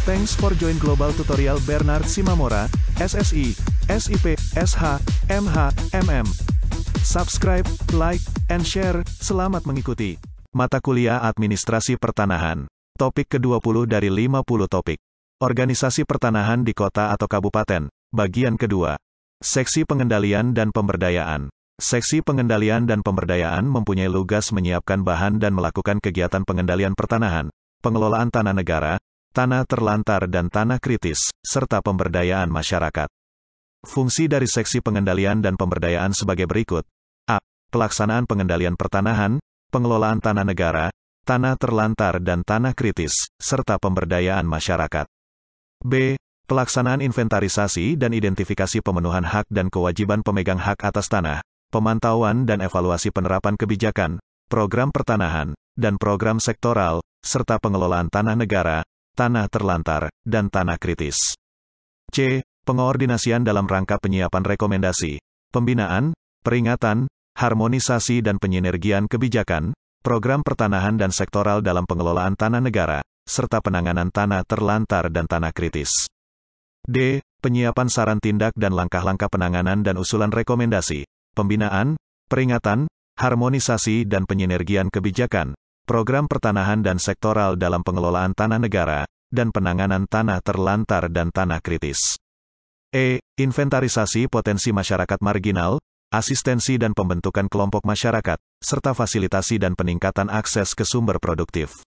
Thanks for join Global Tutorial Bernard Simamora, SSI, SIP, SH, MH, MM. Subscribe, like, and share. Selamat mengikuti. Mata Kuliah Administrasi Pertanahan. Topik ke-20 dari 50 topik. Organisasi pertanahan di kota atau kabupaten. Bagian kedua. Seksi Pengendalian dan Pemberdayaan. Seksi Pengendalian dan Pemberdayaan mempunyai tugas menyiapkan bahan dan melakukan kegiatan pengendalian pertanahan, pengelolaan tanah negara, tanah terlantar dan tanah kritis, serta pemberdayaan masyarakat. Fungsi dari Seksi Pengendalian dan Pemberdayaan sebagai berikut. A. Pelaksanaan pengendalian pertanahan, pengelolaan tanah negara, tanah terlantar dan tanah kritis, serta pemberdayaan masyarakat. B. Pelaksanaan inventarisasi dan identifikasi pemenuhan hak dan kewajiban pemegang hak atas tanah, pemantauan dan evaluasi penerapan kebijakan, program pertanahan, dan program sektoral, serta pengelolaan tanah negara, tanah terlantar, dan tanah kritis. C. Pengoordinasian dalam rangka penyiapan rekomendasi, pembinaan, peringatan, harmonisasi dan penyinergian kebijakan, program pertanahan dan sektoral dalam pengelolaan tanah negara, serta penanganan tanah terlantar dan tanah kritis. D. Penyiapan saran tindak dan langkah-langkah penanganan dan usulan rekomendasi, pembinaan, peringatan, harmonisasi dan penyinergian kebijakan, program pertanahan dan sektoral dalam pengelolaan tanah negara, dan penanganan tanah terlantar dan tanah kritis. E. Inventarisasi potensi masyarakat marginal, asistensi dan pembentukan kelompok masyarakat, serta fasilitasi dan peningkatan akses ke sumber produktif.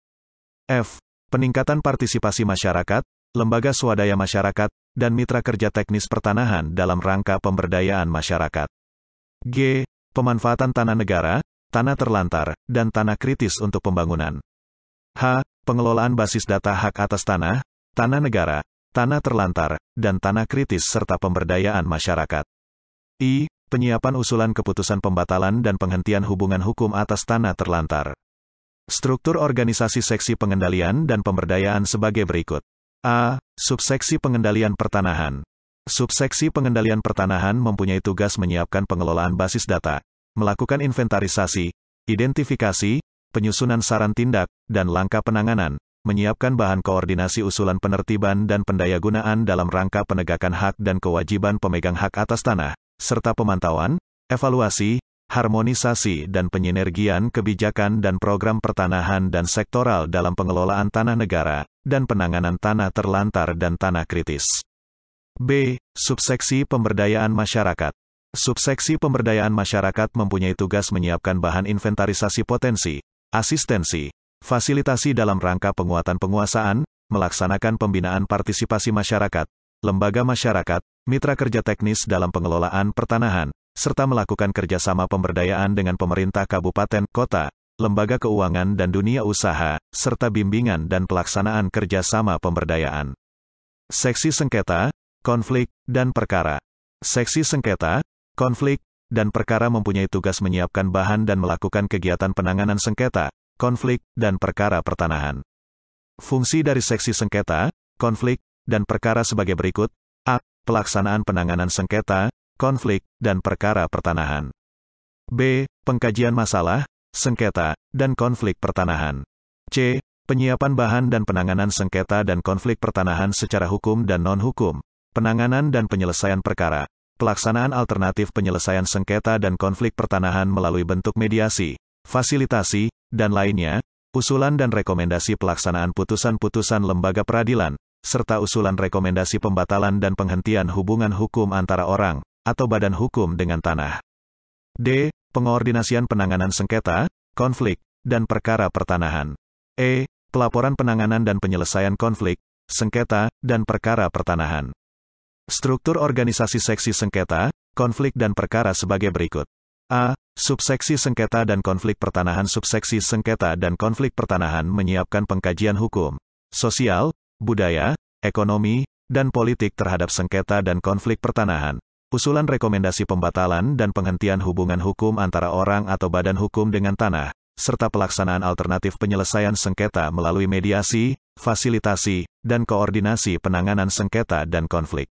F. Peningkatan partisipasi masyarakat, lembaga swadaya masyarakat, dan mitra kerja teknis pertanahan dalam rangka pemberdayaan masyarakat. G. Pemanfaatan tanah negara, tanah terlantar, dan tanah kritis untuk pembangunan. H. Pengelolaan basis data hak atas tanah, tanah negara, tanah terlantar, dan tanah kritis serta pemberdayaan masyarakat. I. Penyiapan usulan keputusan pembatalan dan penghentian hubungan hukum atas tanah terlantar. Struktur organisasi Seksi Pengendalian dan Pemberdayaan sebagai berikut. A. Subseksi Pengendalian Pertanahan. Subseksi Pengendalian Pertanahan mempunyai tugas menyiapkan pengelolaan basis data, melakukan inventarisasi, identifikasi, penyusunan saran tindak, dan langkah penanganan, menyiapkan bahan koordinasi usulan penertiban dan pendayagunaan dalam rangka penegakan hak dan kewajiban pemegang hak atas tanah, serta pemantauan, evaluasi, harmonisasi dan penyinergian kebijakan dan program pertanahan dan sektoral dalam pengelolaan tanah negara, dan penanganan tanah terlantar dan tanah kritis. B. Subseksi Pemberdayaan Masyarakat. Subseksi Pemberdayaan Masyarakat mempunyai tugas menyiapkan bahan inventarisasi potensi, asistensi, fasilitasi dalam rangka penguatan penguasaan, melaksanakan pembinaan partisipasi masyarakat, lembaga masyarakat, mitra kerja teknis dalam pengelolaan pertanahan, serta melakukan kerjasama pemberdayaan dengan pemerintah kabupaten, kota, lembaga keuangan dan dunia usaha, serta bimbingan dan pelaksanaan kerjasama pemberdayaan. Seksi Sengketa, Konflik, dan Perkara. Seksi Sengketa, Konflik, dan Perkara mempunyai tugas menyiapkan bahan dan melakukan kegiatan penanganan sengketa, konflik, dan perkara pertanahan. Fungsi dari Seksi Sengketa, Konflik, dan Perkara sebagai berikut. A. Pelaksanaan penanganan sengketa, konflik, dan perkara pertanahan. B. Pengkajian masalah, sengketa, dan konflik pertanahan. C. Penyiapan bahan dan penanganan sengketa dan konflik pertanahan secara hukum dan non-hukum, penanganan dan penyelesaian perkara, pelaksanaan alternatif penyelesaian sengketa dan konflik pertanahan melalui bentuk mediasi, fasilitasi, dan lainnya, usulan dan rekomendasi pelaksanaan putusan-putusan lembaga peradilan, serta usulan rekomendasi pembatalan dan penghentian hubungan hukum antara orang, atau badan hukum dengan tanah. D. Pengoordinasian penanganan sengketa, konflik, dan perkara pertanahan. E. Pelaporan penanganan dan penyelesaian konflik, sengketa, dan perkara pertanahan. Struktur organisasi Seksi Sengketa, Konflik dan Perkara sebagai berikut. A. Subseksi Sengketa dan Konflik Pertanahan. Subseksi Sengketa dan Konflik Pertanahan menyiapkan pengkajian hukum, sosial, budaya, ekonomi, dan politik terhadap sengketa dan konflik pertanahan, usulan rekomendasi pembatalan dan penghentian hubungan hukum antara orang atau badan hukum dengan tanah, serta pelaksanaan alternatif penyelesaian sengketa melalui mediasi, fasilitasi, dan koordinasi penanganan sengketa dan konflik.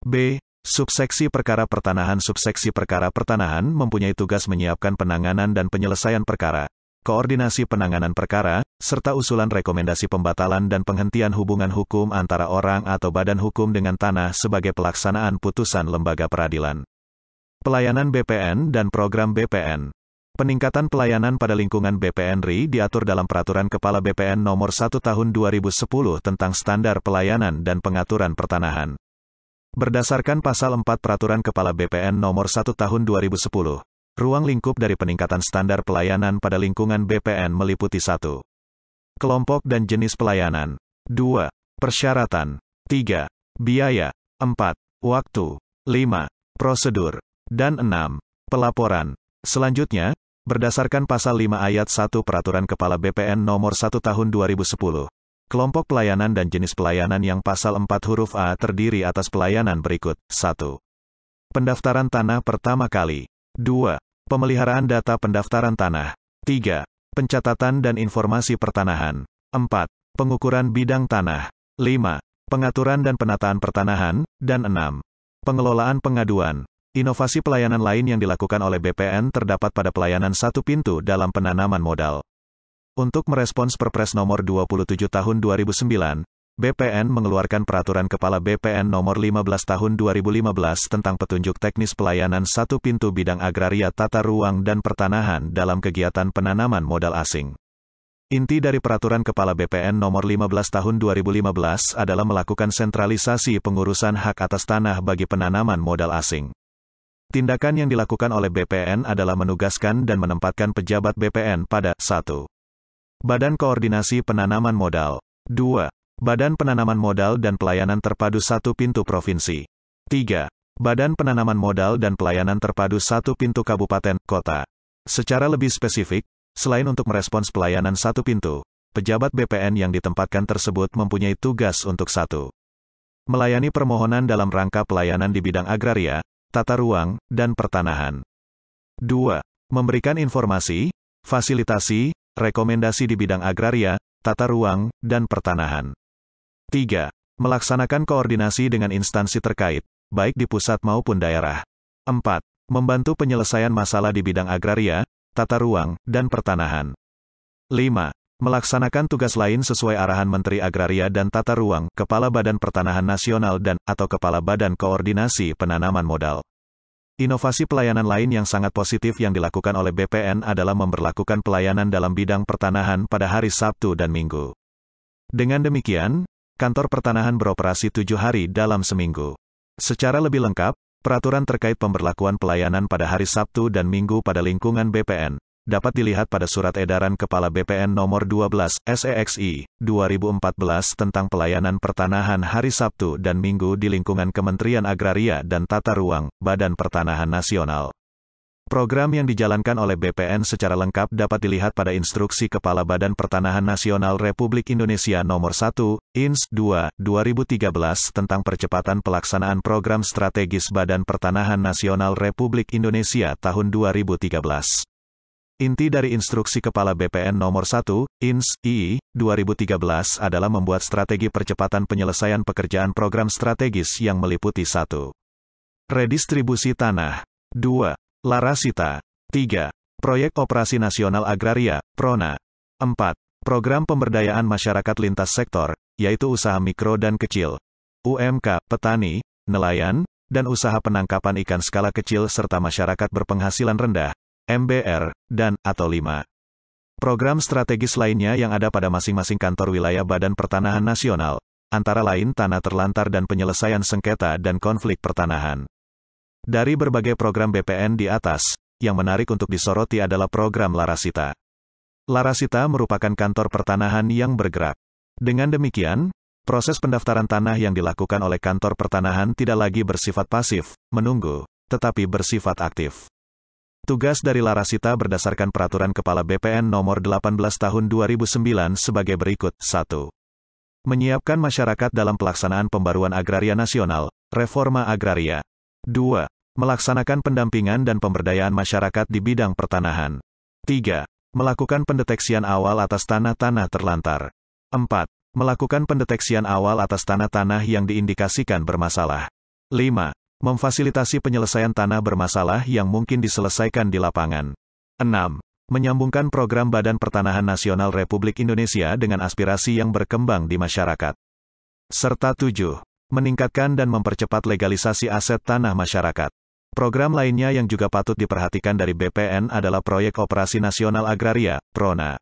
B. Subseksi Perkara Pertanahan. Subseksi Perkara Pertanahan mempunyai tugas menyiapkan penanganan dan penyelesaian perkara, koordinasi penanganan perkara, serta usulan rekomendasi pembatalan dan penghentian hubungan hukum antara orang atau badan hukum dengan tanah sebagai pelaksanaan putusan lembaga peradilan. Pelayanan BPN dan program BPN. Peningkatan pelayanan pada lingkungan BPN RI diatur dalam Peraturan Kepala BPN Nomor 1 Tahun 2010 tentang Standar Pelayanan dan Pengaturan Pertanahan. Berdasarkan Pasal 4 Peraturan Kepala BPN Nomor 1 Tahun 2010, ruang lingkup dari peningkatan standar pelayanan pada lingkungan BPN meliputi 1. Kelompok dan jenis pelayanan. 2. Persyaratan. 3. Biaya. 4. Waktu. 5. Prosedur. Dan 6. Pelaporan. Selanjutnya, berdasarkan Pasal 5 Ayat 1 Peraturan Kepala BPN Nomor 1 Tahun 2010, kelompok pelayanan dan jenis pelayanan yang Pasal 4 huruf A terdiri atas pelayanan berikut. 1. Pendaftaran tanah pertama kali. 2. Pemeliharaan data pendaftaran tanah. 3. Pencatatan dan informasi pertanahan. 4. Pengukuran bidang tanah. 5. Pengaturan dan penataan pertanahan. Dan 6. Pengelolaan pengaduan. Inovasi pelayanan lain yang dilakukan oleh BPN terdapat pada pelayanan satu pintu dalam penanaman modal. Untuk merespons Perpres Nomor 27 Tahun 2009, BPN mengeluarkan Peraturan Kepala BPN Nomor 15 Tahun 2015 tentang petunjuk teknis pelayanan satu pintu bidang agraria tata ruang dan pertanahan dalam kegiatan penanaman modal asing. Inti dari Peraturan Kepala BPN Nomor 15 Tahun 2015 adalah melakukan sentralisasi pengurusan hak atas tanah bagi penanaman modal asing. Tindakan yang dilakukan oleh BPN adalah menugaskan dan menempatkan pejabat BPN pada 1. Badan Koordinasi Penanaman Modal. 2. Badan Penanaman Modal dan Pelayanan Terpadu Satu Pintu Provinsi. 3. Badan Penanaman Modal dan Pelayanan Terpadu Satu Pintu Kabupaten, Kota. Secara lebih spesifik, selain untuk merespons pelayanan satu pintu, pejabat BPN yang ditempatkan tersebut mempunyai tugas untuk 1. Melayani permohonan dalam rangka pelayanan di bidang agraria, tata ruang, dan pertanahan. 2. Memberikan informasi, fasilitasi, rekomendasi di bidang agraria, tata ruang, dan pertanahan. 3. Melaksanakan koordinasi dengan instansi terkait, baik di pusat maupun daerah. 4. Membantu penyelesaian masalah di bidang agraria, tata ruang, dan pertanahan. 5. Melaksanakan tugas lain sesuai arahan Menteri Agraria dan Tata Ruang, Kepala Badan Pertanahan Nasional atau Kepala Badan Koordinasi Penanaman Modal. Inovasi pelayanan lain yang sangat positif yang dilakukan oleh BPN adalah memberlakukan pelayanan dalam bidang pertanahan pada hari Sabtu dan Minggu. Dengan demikian, kantor pertanahan beroperasi 7 hari dalam seminggu. Secara lebih lengkap, peraturan terkait pemberlakuan pelayanan pada hari Sabtu dan Minggu pada lingkungan BPN dapat dilihat pada Surat Edaran Kepala BPN Nomor 12 SEXI 2014 tentang pelayanan pertanahan hari Sabtu dan Minggu di lingkungan Kementerian Agraria dan Tata Ruang, Badan Pertanahan Nasional. Program yang dijalankan oleh BPN secara lengkap dapat dilihat pada Instruksi Kepala Badan Pertanahan Nasional Republik Indonesia Nomor 1, INS 2, 2013 tentang percepatan pelaksanaan program strategis Badan Pertanahan Nasional Republik Indonesia tahun 2013. Inti dari Instruksi Kepala BPN Nomor 1, INS, II, 2013 adalah membuat strategi percepatan penyelesaian pekerjaan program strategis yang meliputi 1. Redistribusi tanah. 2. Larasita. 3. Proyek Operasi Nasional Agraria, PRONA. 4. Program Pemberdayaan Masyarakat Lintas Sektor, yaitu usaha mikro dan kecil, UMK, petani, nelayan, dan usaha penangkapan ikan skala kecil serta masyarakat berpenghasilan rendah, MBR, dan atau 5. Program strategis lainnya yang ada pada masing-masing kantor wilayah Badan Pertanahan Nasional, antara lain tanah terlantar dan penyelesaian sengketa dan konflik pertanahan. Dari berbagai program BPN di atas, yang menarik untuk disoroti adalah program Larasita. Larasita merupakan kantor pertanahan yang bergerak. Dengan demikian, proses pendaftaran tanah yang dilakukan oleh kantor pertanahan tidak lagi bersifat pasif, menunggu, tetapi bersifat aktif. Tugas dari Larasita berdasarkan Peraturan Kepala BPN Nomor 18 Tahun 2009 sebagai berikut. 1. Menyiapkan masyarakat dalam pelaksanaan pembaruan agraria nasional, reforma agraria. 2. Melaksanakan pendampingan dan pemberdayaan masyarakat di bidang pertanahan. 3. Melakukan pendeteksian awal atas tanah-tanah terlantar. 4. Melakukan pendeteksian awal atas tanah-tanah yang diindikasikan bermasalah. 5. Memfasilitasi penyelesaian tanah bermasalah yang mungkin diselesaikan di lapangan. 6. menyambungkan program Badan Pertanahan Nasional Republik Indonesia dengan aspirasi yang berkembang di masyarakat. Serta 7. Meningkatkan dan mempercepat legalisasi aset tanah masyarakat. Program lainnya yang juga patut diperhatikan dari BPN adalah Proyek Operasi Nasional Agraria, PRONA.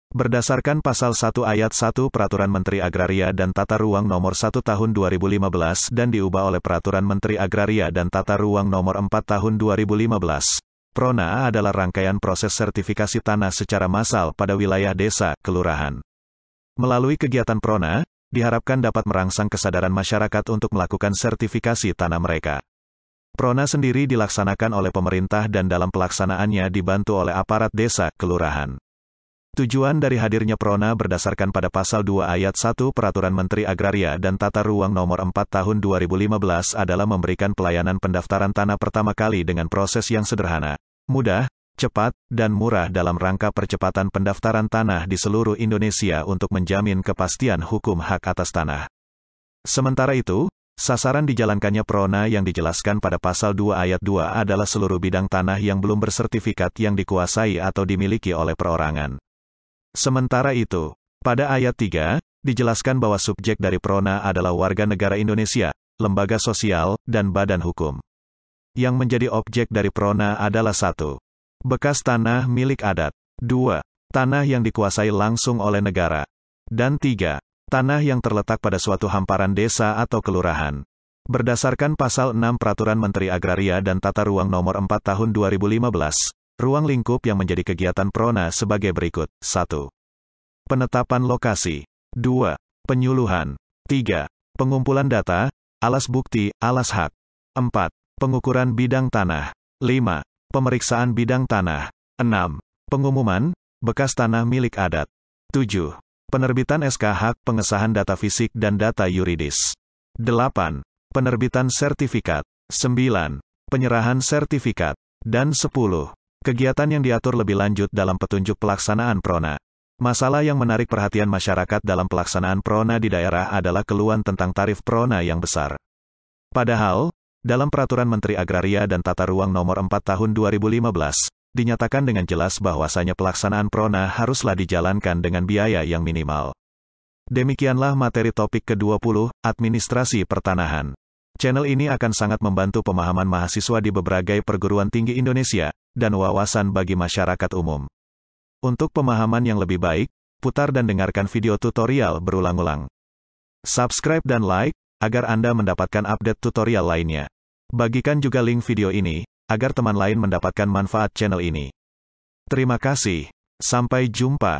Berdasarkan Pasal 1 Ayat 1 Peraturan Menteri Agraria dan Tata Ruang Nomor 1 Tahun 2015 dan diubah oleh Peraturan Menteri Agraria dan Tata Ruang Nomor 4 Tahun 2015, PRONA adalah rangkaian proses sertifikasi tanah secara massal pada wilayah desa, kelurahan. Melalui kegiatan PRONA, diharapkan dapat merangsang kesadaran masyarakat untuk melakukan sertifikasi tanah mereka. PRONA sendiri dilaksanakan oleh pemerintah dan dalam pelaksanaannya dibantu oleh aparat desa, kelurahan. Tujuan dari hadirnya PRONA berdasarkan pada Pasal 2 Ayat 1 Peraturan Menteri Agraria dan Tata Ruang Nomor 4 Tahun 2015 adalah memberikan pelayanan pendaftaran tanah pertama kali dengan proses yang sederhana, mudah, cepat, dan murah dalam rangka percepatan pendaftaran tanah di seluruh Indonesia untuk menjamin kepastian hukum hak atas tanah. Sementara itu, sasaran dijalankannya PRONA yang dijelaskan pada Pasal 2 Ayat 2 adalah seluruh bidang tanah yang belum bersertifikat yang dikuasai atau dimiliki oleh perorangan. Sementara itu, pada ayat 3, dijelaskan bahwa subjek dari PRONA adalah warga negara Indonesia, lembaga sosial, dan badan hukum. Yang menjadi objek dari PRONA adalah 1. Bekas tanah milik adat. 2. Tanah yang dikuasai langsung oleh negara. Dan 3. Tanah yang terletak pada suatu hamparan desa atau kelurahan. Berdasarkan Pasal 6 Peraturan Menteri Agraria dan Tata Ruang Nomor 4 Tahun 2015, ruang lingkup yang menjadi kegiatan PRONA sebagai berikut. 1. Penetapan lokasi. 2. Penyuluhan. 3. Pengumpulan data, alas bukti, alas hak. 4. Pengukuran bidang tanah. 5. Pemeriksaan bidang tanah. 6. Pengumuman, bekas tanah milik adat. 7. Penerbitan SK hak pengesahan data fisik dan data yuridis. 8. Penerbitan sertifikat. 9. Penyerahan sertifikat. Dan 10. Kegiatan yang diatur lebih lanjut dalam petunjuk pelaksanaan PRONA. Masalah yang menarik perhatian masyarakat dalam pelaksanaan PRONA di daerah adalah keluhan tentang tarif PRONA yang besar. Padahal, dalam Peraturan Menteri Agraria dan Tata Ruang Nomor 4 Tahun 2015, dinyatakan dengan jelas bahwasanya pelaksanaan PRONA haruslah dijalankan dengan biaya yang minimal. Demikianlah materi topik ke-20, Administrasi Pertanahan. Channel ini akan sangat membantu pemahaman mahasiswa di berbagai perguruan tinggi Indonesia, dan wawasan bagi masyarakat umum. Untuk pemahaman yang lebih baik, putar dan dengarkan video tutorial berulang-ulang. Subscribe dan like, agar Anda mendapatkan update tutorial lainnya. Bagikan juga link video ini, agar teman lain mendapatkan manfaat channel ini. Terima kasih. Sampai jumpa.